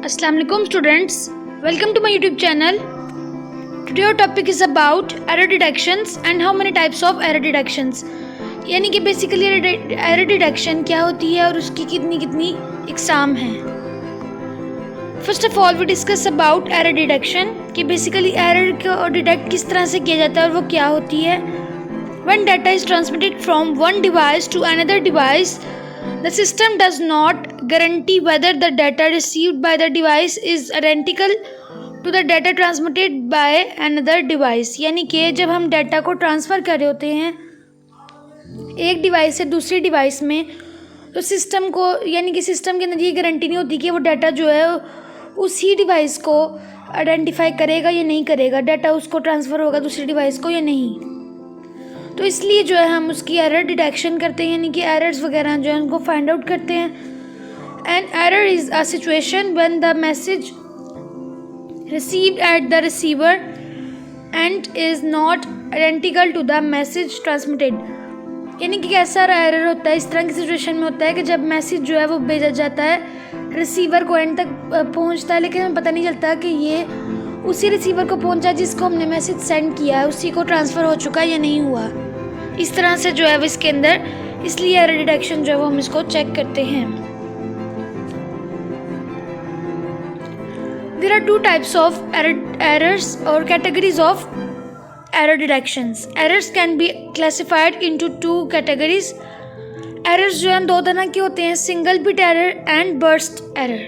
Assalamualaikum students, welcome to my YouTube channel. Today our topic is about error detections and how many types of error detections. यानी कि basically error detection क्या होती है और उसकी कितनी इकसाम हैं. First of all we discuss about error detection कि बेसिकली error को डिटेक्ट किस तरह से किया जाता है और वो क्या होती है. When data is transmitted from one device to another device, the system does not guarantee whether the data received by the device is identical to the data transmitted by another device. यानी कि जब हम data को transfer कर रहे होते हैं एक डिवाइस से दूसरी डिवाइस में, तो सिस्टम को यानी कि सिस्टम के अंदर ये गारंटी नहीं होती कि वो डाटा जो है उसी डिवाइस को आइडेंटिफाई करेगा या नहीं करेगा, डाटा उसको ट्रांसफ़र होगा दूसरी डिवाइस को या नहीं. तो इसलिए जो है हम उसकी एरर डिटेक्शन करते हैं, यानी कि एरर्स वगैरह जो है उनको फाइंड आउट करते हैं. An error is a situation when the message received at the receiver end is not identical to the message transmitted. यानी कि कैसा एरर होता है, इस तरह की सिचुएशन में होता है कि जब मैसेज जो है वो भेजा जाता है रिसीवर को, एंड तक पहुंचता है, लेकिन हमें पता नहीं चलता कि ये उसी रिसीवर को पहुंचा जिसको हमने मैसेज सेंड किया है, उसी को ट्रांसफ़र हो चुका है या नहीं हुआ. इस तरह से जो है वो इसके अंदर, इसलिए एरर डिटेक्शन जो है वो हम इसको चेक करते हैं. There are two types of errors और categories of error detections. Errors can be classified into two categories. Errors जो हैं दो तरह के होते हैं, single bit error and burst error.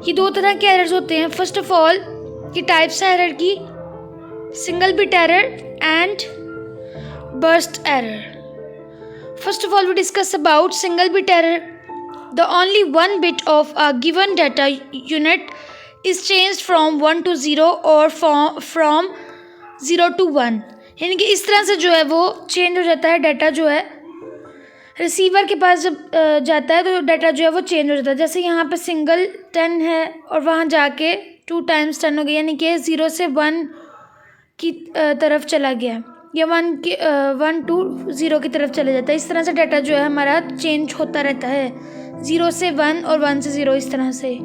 ये दो तरह के एरर्स होते हैं. फर्स्ट ऑफ ऑल की टाइप्स है एरर की, single bit error and burst error. First of all we discuss about single bit error. The only one bit of a given data unit is changed from 1 to 0 or from 0 to 1. यानी कि इस तरह से जो है वो change हो जाता है डाटा, जो है रिसीवर के पास जब जाता है तो डाटा जो है वो चेंज हो जाता है. जैसे यहाँ पे सिंगल 10 है और वहाँ जाके 2 टाइम्स 10 हो गया, यानी कि 0 से 1 की तरफ चला गया, या 1 to 0 की तरफ चले जाता है. इस तरह से डाटा जो है हमारा चेंज होता रहता है, 0 से 1 और 1 से 0, इस तरह से.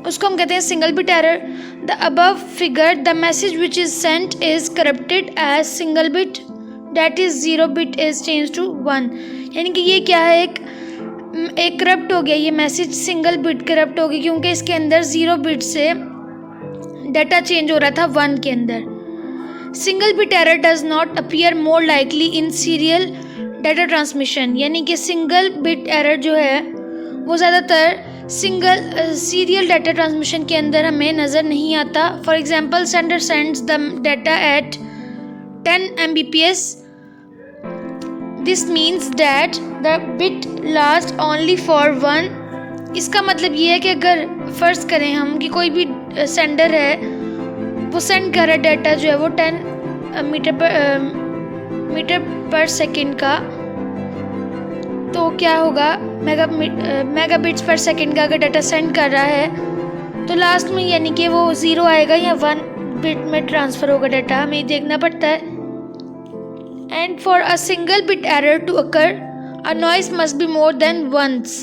उसको हम कहते हैं single bit error. The above figure the message which is sent is corrupted as single bit, that is 0 bit is change to 1. यानी कि ये क्या है, एक करप्ट हो गया ये मैसेज, सिंगल बिट करप्ट हो गई क्योंकि इसके अंदर 0 बिट से डाटा चेंज हो रहा था 1 के अंदर. Single bit error does not appear more likely in serial data transmission. यानी कि सिंगल बिट एरर जो है वो ज़्यादातर सीरियल डाटा ट्रांसमिशन के अंदर हमें नज़र नहीं आता. For example sender sends the data at 10 Mbps. This means that the bit last only for 1. इसका मतलब ये है कि अगर फ़र्ज़ करें हम कि कोई भी सेंडर है, वो सेंड कर रहा है डाटा जो है वो 10 मीटर पर सेकेंड का, तो क्या होगा, मेगाबिट्स पर सेकेंड का अगर डाटा सेंड कर रहा है तो लास्ट में यानी कि वो 0 आएगा या 1 बिट में ट्रांसफ़र होगा डाटा, हमें ये देखना पड़ता है. And for a single bit error to occur a noise must be more than once.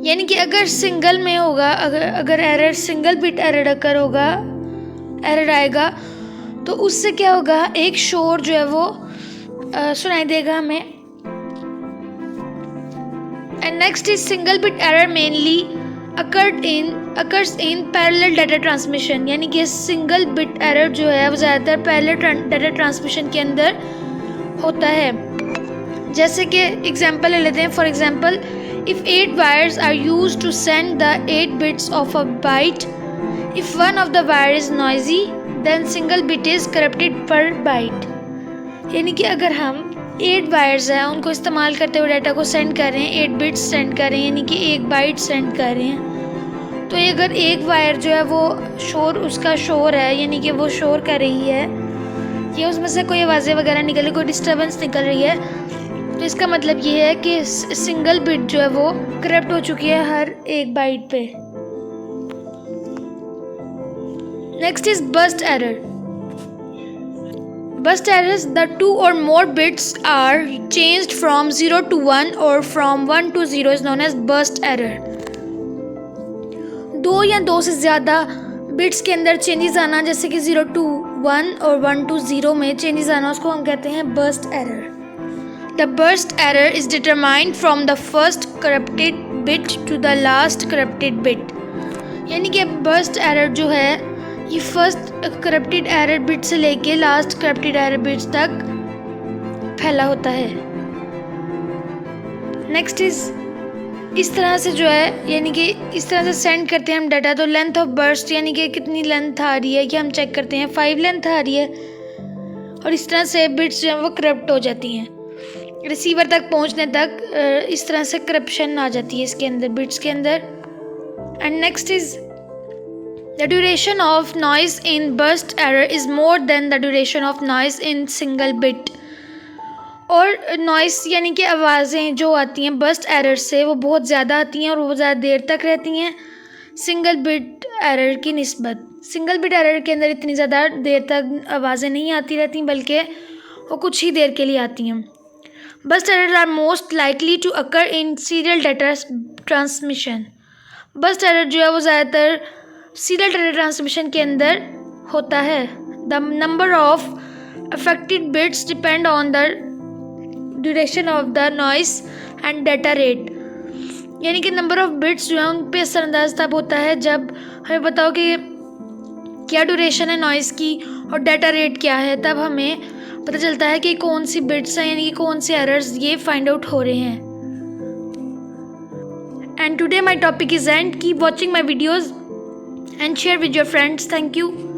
यानी कि अगर सिंगल में होगा, अगर error single bit error occur होगा, एरर आएगा, तो उससे क्या होगा, एक शोर जो है वो सुनाई देगा हमें. And next is single bit error mainly occurs in parallel data transmission. यानी कि सिंगल बिट एरर जो है वो ज़्यादातर पैरेलल डाटा ट्रांसमिशन के अंदर होता है. जैसे कि एग्जांपल ले लेते हैं. For example if 8 wires are used to send the 8 bits of a byte, if one of the wire is noisy then single bit is corrupted per byte. यानी कि अगर हम 8 वायर्स हैं उनको इस्तेमाल करते हुए डाटा को सेंड कर रहे हैं, 8 बिट्स सेंड कर रहे हैं, यानी कि 1 बाइट सेंड कर रहे हैं, तो ये अगर एक वायर जो है वो उसका शोर है, यानी कि वो शोर कर रही है, ये उसमें से कोई आवाज़ें वगैरह निकल रही, कोई डिस्टर्बेंस निकल रही है, तो इसका मतलब ये है कि सिंगल बिट जो है वो करप्ट हो चुकी है हर एक बाइट पे. Next is burst error. Burst errors, the 2 or more bits are changed from 0 to 1 or from 1 to 0 is known as burst error. 2 या 2 से ज़्यादा बिट्स के अंदर चेंजेस आना, जैसे कि 0 to 1 और 1 to 0 में चेंजेस आना, उसको हम कहते हैं burst error. The burst error is determined from the first corrupted bit to the last corrupted bit. यानी कि बर्स्ट एरर जो है ये फर्स्ट करप्टेड एरर बिट से लेके लास्ट करप्टेड एरर बिट्स तक फैला होता है। नेक्स्ट इस तरह से जो है, यानी कि इस तरह से सेंड करते हैं हम डाटा। तो लेंथ ऑफ बर्स्ट यानी कि कितनी लेंथ आ रही है ये हम चेक करते हैं, 5 लेंथ आ रही है, और इस तरह से बिट्स जो है वो करप्ट हो जाती हैं। रिसीवर तक पहुंचने तक इस तरह से करप्शन आ जाती है इसके अंदर, बिट्स के अंदर। And next is the duration of noise in burst error is more than the duration of noise in single bit. और नॉइस यानी कि आवाज़ें जो आती हैं बर्स्ट एरर से वो बहुत ज़्यादा आती हैं और वो ज़्यादा देर तक रहती हैं सिंगल बिट एरर की निस्बत। सिंगल बिट एरर के अंदर इतनी ज़्यादा देर तक आवाज़ें नहीं आती रहती, बल्कि वो कुछ ही देर के लिए आती हैं। Burst errors are most likely to occur in serial data transmission. Burst error जो है वो ज़्यादातर सीरियल डाटा ट्रांसमिशन के अंदर होता है। The number of affected bits depend on the duration of the noise and data rate. यानी कि नंबर ऑफ बिट्स जो है उन पे असरअंदाज तब होता है जब हमें बताओ कि क्या ड्यूरेशन है नॉइस की और डाटा रेट क्या है, तब हमें पता चलता है कि कौन सी बिट्स हैं, यानी कि कौन से एरर्स ये फाइंड आउट हो रहे हैं। And today my topic is and. Keep watching my videos and share with your friends. Thank you.